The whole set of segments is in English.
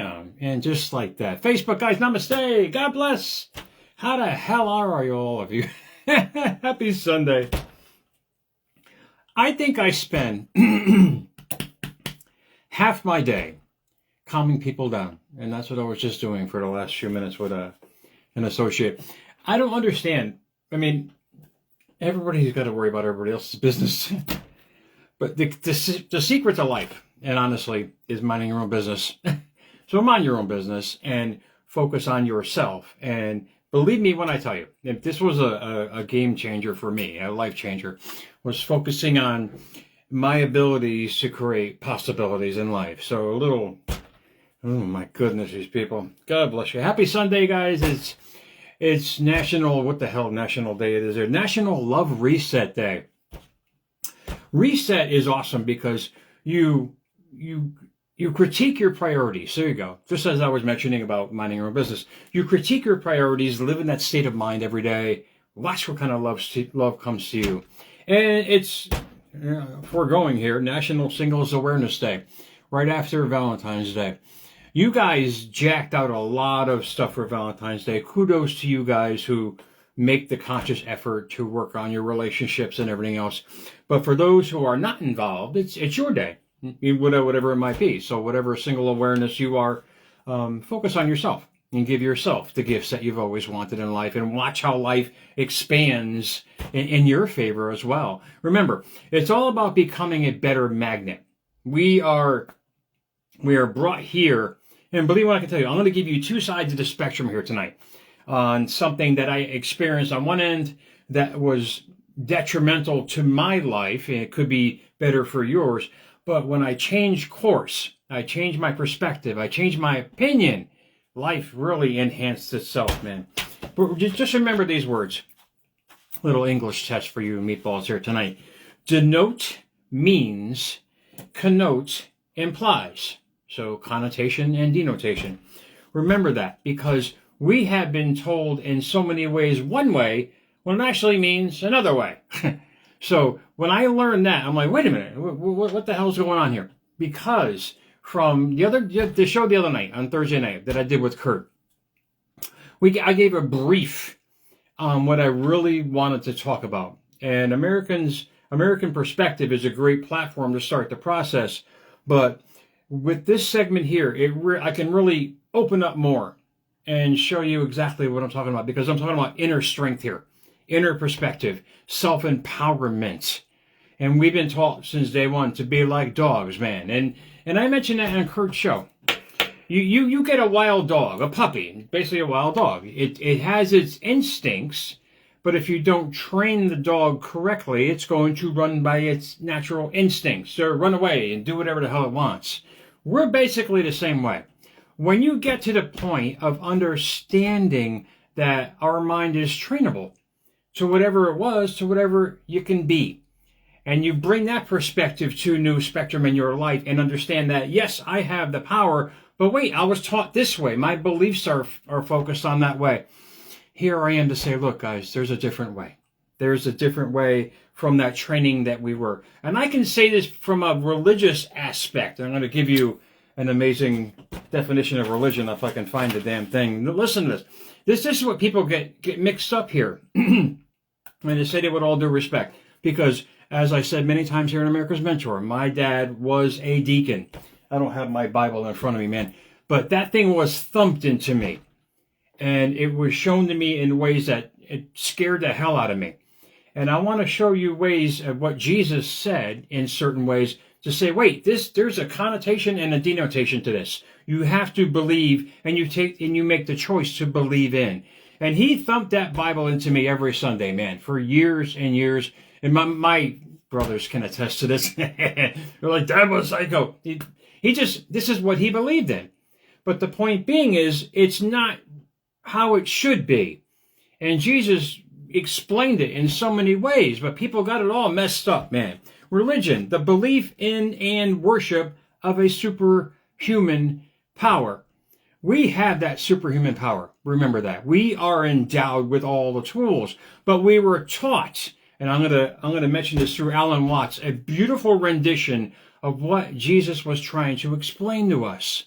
bam, and just like that. Facebook guys, namaste. God bless. How the hell are you, all of you? Happy Sunday. I think I spend half my day calming people down. And that's what I was just doing for the last few minutes with an associate. I don't understand. I mean, everybody's got to worry about everybody else's business. But the secret to life, and honestly, is minding your own business. So mind your own business and focus on yourself. And believe me when I tell you, if this was a game changer for me, a life changer, was focusing on my abilities to create possibilities in life. So a little, oh my goodness, these people. God bless you. Happy Sunday, guys. It's National, what the hell national day it is there? National Love Reset Day. Reset is awesome because you critique your priorities. There you go. Just as I was mentioning about minding your own business. You critique your priorities, live in that state of mind every day. Watch what kind of love comes to you. And it's, if we're going here, National Singles Awareness Day, right after Valentine's Day. You guys jacked out a lot of stuff for Valentine's Day. Kudos to you guys who make the conscious effort to work on your relationships and everything else. But for those who are not involved, it's your day, whatever it might be. So whatever single awareness you are, focus on yourself and give yourself the gifts that you've always wanted in life, and watch how life expands in your favor as well. Remember, it's all about becoming a better magnet. We are brought here, and believe me when I can tell you, I'm going to give you two sides of the spectrum here tonight on something that I experienced on one end that was detrimental to my life, and it could be better for yours. But when I changed course, I changed my perspective, I changed my opinion, life really enhanced itself, man. But just remember these words. Little English test for you meatballs here tonight. Denote means, connote implies. So connotation and denotation. Remember that, because we have been told in so many ways one way when it actually means another way. So when I learned that, I'm like, wait a minute, what the hell's going on here? Because from the show the other night, on Thursday night, that I did with Kurt, I gave a brief on what I really wanted to talk about. And American Perspective is a great platform to start the process. But with this segment here, I can really open up more and show you exactly what I'm talking about, because I'm talking about inner strength here, inner perspective, self-empowerment. And we've been taught since day one to be like dogs, man. And I mentioned that on Kurt's show. You get a wild dog, a puppy, basically a wild dog. It has its instincts, but if you don't train the dog correctly, it's going to run by its natural instincts, or run away and do whatever the hell it wants. We're basically the same way. When you get to the point of understanding that our mind is trainable to whatever it was, to whatever you can be, and you bring that perspective to a new spectrum in your life and understand that, yes, I have the power, but wait, I was taught this way. My beliefs are focused on that way. Here I am to say, look, guys, there's a different way. There's a different way from that training that we were. And I can say this from a religious aspect. I'm going to give you an amazing definition of religion if I can find the damn thing. Listen to this. This is what people get mixed up here. And I say it with all due respect, because as I said many times here in America's Mentor, my dad was a deacon. I don't have my Bible in front of me, man. But that thing was thumped into me. And it was shown to me in ways that it scared the hell out of me. And I want to show you ways of what Jesus said in certain ways to say, wait, there's a connotation and a denotation to this. You have to believe, and you make the choice to believe in. And he thumped that Bible into me every Sunday, man, for years and years. And my brothers can attest to this. They're like, Dad was psycho. This is what he believed in. But the point being is, it's not how it should be. And Jesus explained it in so many ways, but people got it all messed up, man. Religion, the belief in and worship of a superhuman power. We have that superhuman power. Remember that. We are endowed with all the tools, but we were taught, and I'm going to mention this through Alan Watts, a beautiful rendition of what Jesus was trying to explain to us.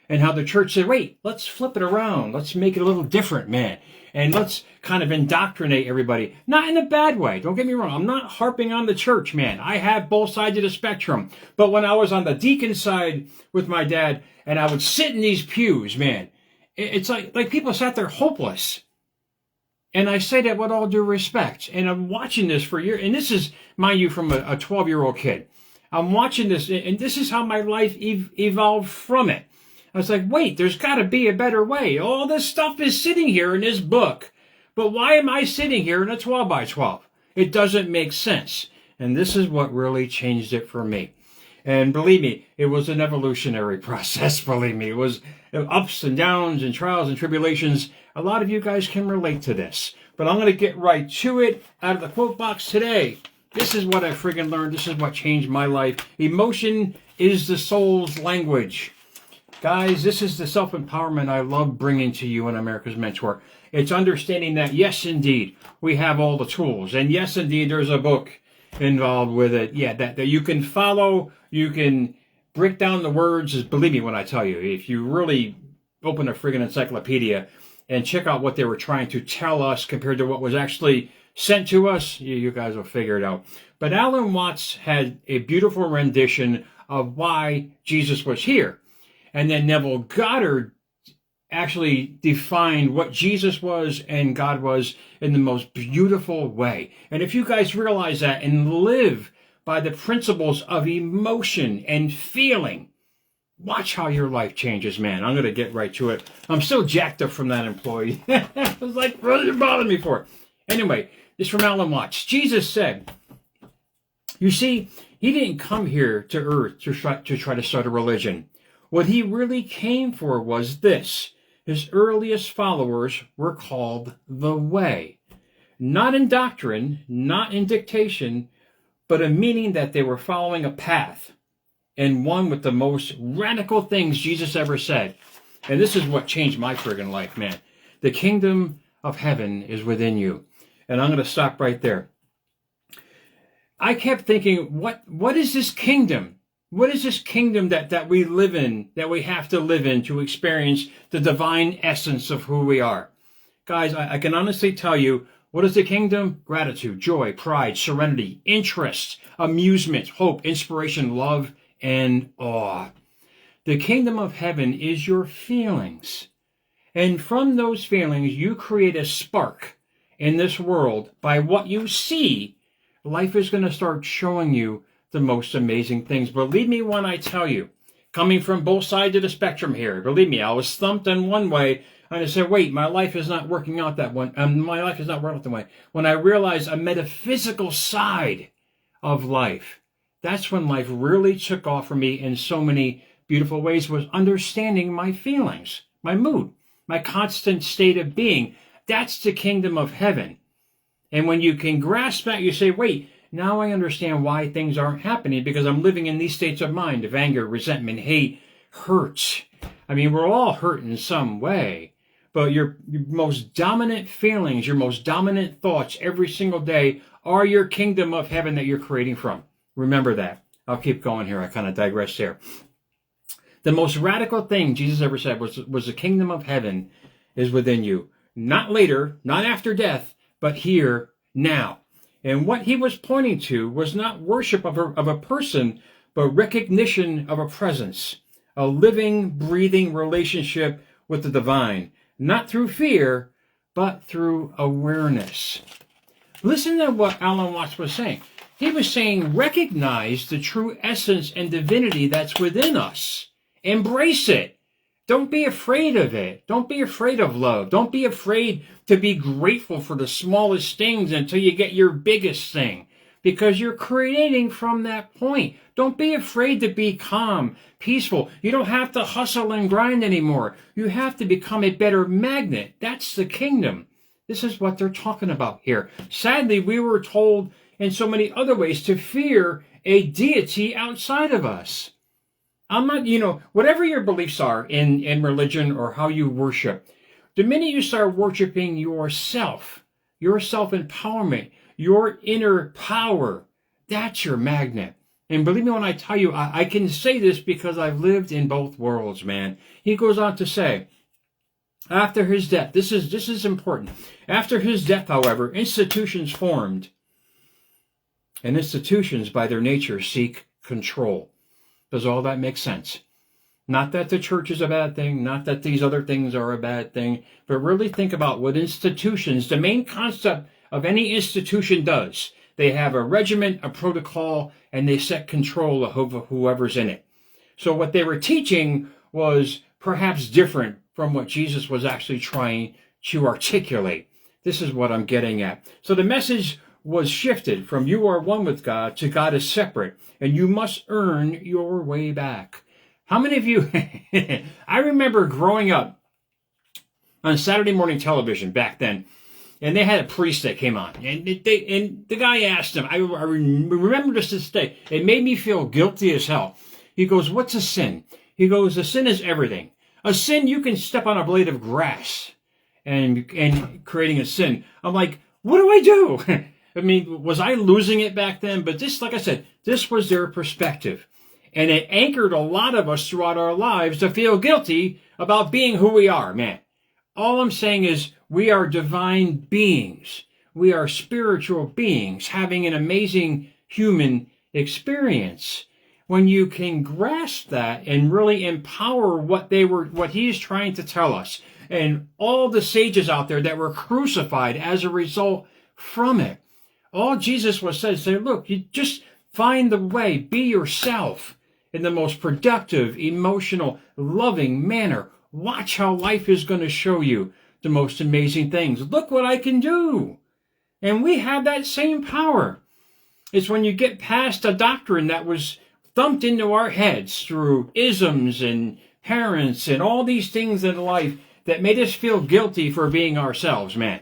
And how the church said, wait, let's flip it around. Let's make it a little different, man. And let's kind of indoctrinate everybody. Not in a bad way. Don't get me wrong. I'm not harping on the church, man. I have both sides of the spectrum. But when I was on the deacon side with my dad, and I would sit in these pews, man, it's like people sat there hopeless. And I say that with all due respect. And I'm watching this for years. And this is, mind you, from a 12-year-old kid. I'm watching this, and this is how my life evolved from it. I was like, wait, there's got to be a better way. All this stuff is sitting here in this book. But why am I sitting here in a 12 by 12? It doesn't make sense. And this is what really changed it for me. And believe me, it was an evolutionary process, believe me. It was ups and downs and trials and tribulations. A lot of you guys can relate to this. But I'm going to get right to it out of the quote box today. This is what I friggin' learned. This is what changed my life. Emotion is the soul's language. Guys, this is the self-empowerment I love bringing to you in America's Mentor. It's understanding that, yes, indeed, we have all the tools. And yes, indeed, there's a book involved with it. Yeah, that you can follow. You can break down the words. Believe me when I tell you, if you really open a friggin' encyclopedia and check out what they were trying to tell us compared to what was actually sent to us, you guys will figure it out. But Alan Watts had a beautiful rendition of why Jesus was here. And then Neville Goddard actually defined what Jesus was and God was in the most beautiful way. And if you guys realize that and live by the principles of emotion and feeling, watch how your life changes, man. I'm going to get right to it. I'm still jacked up from that employee. I was like, what are you bothering me for? Anyway, this is from Alan Watts. Jesus said, you see, he didn't come here to earth to try to start a religion. What he really came for was this. His earliest followers were called the Way. Not in doctrine, not in dictation, but a meaning that they were following a path. And one with the most radical things Jesus ever said. And this is what changed my friggin' life, man. The kingdom of heaven is within you. And I'm going to stop right there. I kept thinking, what is this kingdom? What is this kingdom that we live in, that we have to live in to experience the divine essence of who we are? Guys, I can honestly tell you, what is the kingdom? Gratitude, joy, pride, serenity, interest, amusement, hope, inspiration, love, and awe. The kingdom of heaven is your feelings. And from those feelings, you create a spark in this world. By what you see, life is going to start showing you the most amazing things. Believe me when I tell you, coming from both sides of the spectrum here, believe me, I was thumped in one way, and I said, wait, my life is not working out that one. My life is not working out that way. When I realized a metaphysical side of life, that's when life really took off for me in so many beautiful ways, was understanding my feelings, my mood, my constant state of being. That's the kingdom of heaven. And when you can grasp that, you say, wait, now I understand why things aren't happening, because I'm living in these states of mind of anger, resentment, hate, hurt. I mean, we're all hurt in some way, but your most dominant feelings, your most dominant thoughts every single day are your kingdom of heaven that you're creating from. Remember that. I'll keep going here. I kind of digress there. The most radical thing Jesus ever said was the kingdom of heaven is within you. Not later, not after death, but here, now. And what he was pointing to was not worship of a person, but recognition of a presence, a living, breathing relationship with the divine, not through fear, but through awareness. Listen to what Alan Watts was saying. He was saying, recognize the true essence and divinity that's within us. Embrace it. Don't be afraid of it. Don't be afraid of love. Don't be afraid to be grateful for the smallest things until you get your biggest thing, because you're creating from that point. Don't be afraid to be calm, peaceful. You don't have to hustle and grind anymore. You have to become a better magnet. That's the kingdom. This is what they're talking about here. Sadly, we were told in so many other ways to fear a deity outside of us. I'm not, whatever your beliefs are in religion or how you worship, the minute you start worshiping yourself, your self-empowerment, your inner power, that's your magnet. And believe me when I tell you, I can say this because I've lived in both worlds, man. He goes on to say, after his death, this is important. After his death, however, institutions formed. And institutions, by their nature, seek control. Does all that make sense? Not that the church is a bad thing, not that these other things are a bad thing, but really think about what institutions, the main concept of any institution does. They have a regiment, a protocol, and they set control of whoever's in it. So what they were teaching was perhaps different from what Jesus was actually trying to articulate. This is what I'm getting at. So the message was shifted from you are one with God to God is separate, and you must earn your way back. How many of you, I remember growing up on Saturday morning television back then, and they had a priest that came on, and the guy asked him, I remember this day, it made me feel guilty as hell. He goes, what's a sin? He goes, a sin is everything. A sin, you can step on a blade of grass and creating a sin. I'm like, what do I do? I mean, was I losing it back then? But this, like I said, this was their perspective. And it anchored a lot of us throughout our lives to feel guilty about being who we are, man. All I'm saying is we are divine beings. We are spiritual beings having an amazing human experience. When you can grasp that and really empower what he's trying to tell us, and all the sages out there that were crucified as a result from it. All Jesus was saying, say, look, you just find the way, be yourself in the most productive, emotional, loving manner. Watch how life is going to show you the most amazing things. Look what I can do. And we have that same power. It's when you get past a doctrine that was thumped into our heads through isms and parents and all these things in life that made us feel guilty for being ourselves, man.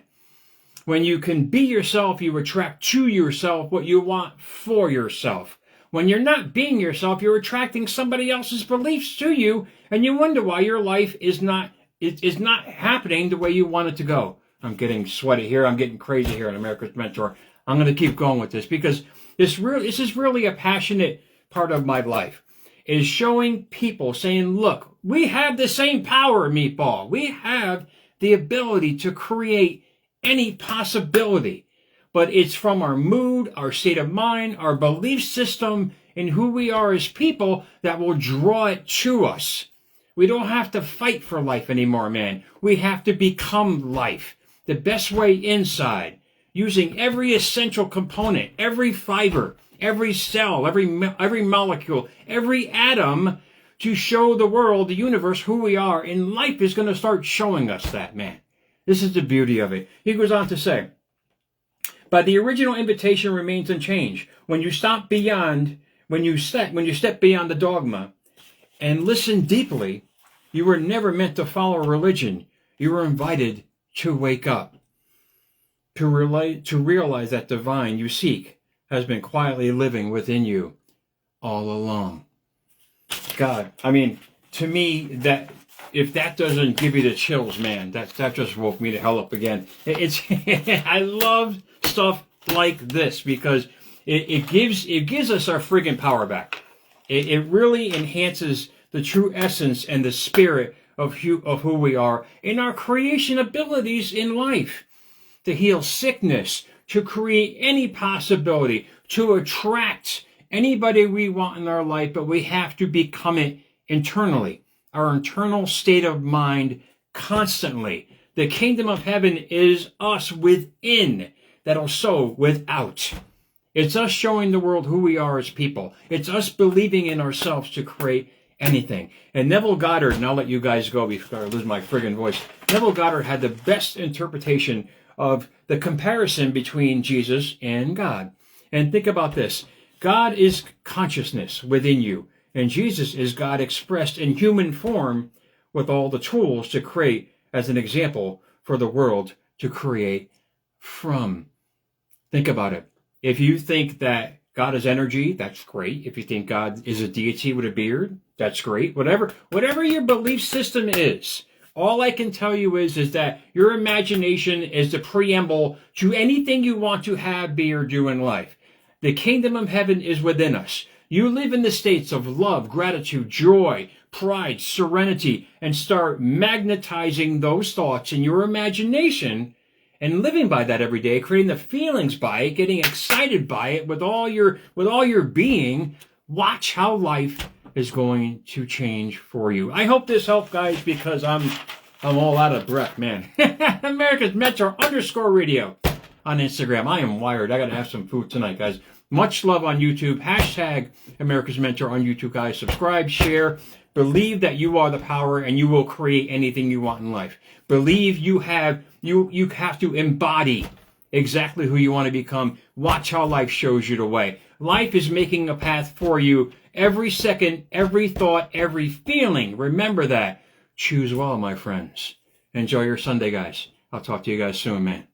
When you can be yourself, you attract to yourself what you want for yourself. When you're not being yourself, you're attracting somebody else's beliefs to you, and you wonder why your life is not happening the way you want it to go. I'm getting sweaty here. I'm getting crazy here on America's Mentor. I'm going to keep going with this because this is really a passionate part of my life, is showing people, saying, look, we have the same power, Meatball. We have the ability to create any possibility, but it's from our mood, our state of mind, our belief system, and who we are as people that will draw it to us. We don't have to fight for life anymore, man. We have to become life the best way inside, using every essential component, every fiber, every cell, every molecule, every atom to show the world, the universe, who we are. And life is going to start showing us that, man. This is the beauty of it. He goes on to say, but the original invitation remains unchanged. When you step beyond the dogma and listen deeply, you were never meant to follow religion. You were invited to wake up, to realize that divine you seek has been quietly living within you all along. God, I mean, to me, that if that doesn't give you the chills, man, that just woke me the hell up again. I love stuff like this because it gives us our friggin' power back. It really enhances the true essence and the spirit of who we are and our creation abilities in life, to heal sickness, to create any possibility, to attract anybody we want in our life, but we have to become it internally. Our internal state of mind constantly. The kingdom of heaven is us within, that also without. It's us showing the world who we are as people. It's us believing in ourselves to create anything. And Neville Goddard, and I'll let you guys go before I lose my friggin' voice. Neville Goddard had the best interpretation of the comparison between Jesus and God. And think about this. God is consciousness within you. And Jesus is God expressed in human form with all the tools to create as an example for the world to create from. Think about it. If you think that God is energy, that's great. If you think God is a deity with a beard, that's great. Whatever your belief system is, all I can tell you is that your imagination is the preamble to anything you want to have, be, or do in life. The kingdom of heaven is within us. You live in the states of love, gratitude, joy, pride, serenity, and start magnetizing those thoughts in your imagination and living by that every day, creating the feelings by it, getting excited by it with all your being. Watch how life is going to change for you. I hope this helped, guys, because I'm all out of breath, man. America's Mentor _radio on Instagram. I am wired. I got to have some food tonight, guys. Much love on YouTube. Hashtag America's Mentor on YouTube, guys. Subscribe, share. Believe that you are the power and you will create anything you want in life. Believe you have to embody exactly who you want to become. Watch how life shows you the way. Life is making a path for you every second, every thought, every feeling. Remember that. Choose well, my friends. Enjoy your Sunday, guys. I'll talk to you guys soon, man.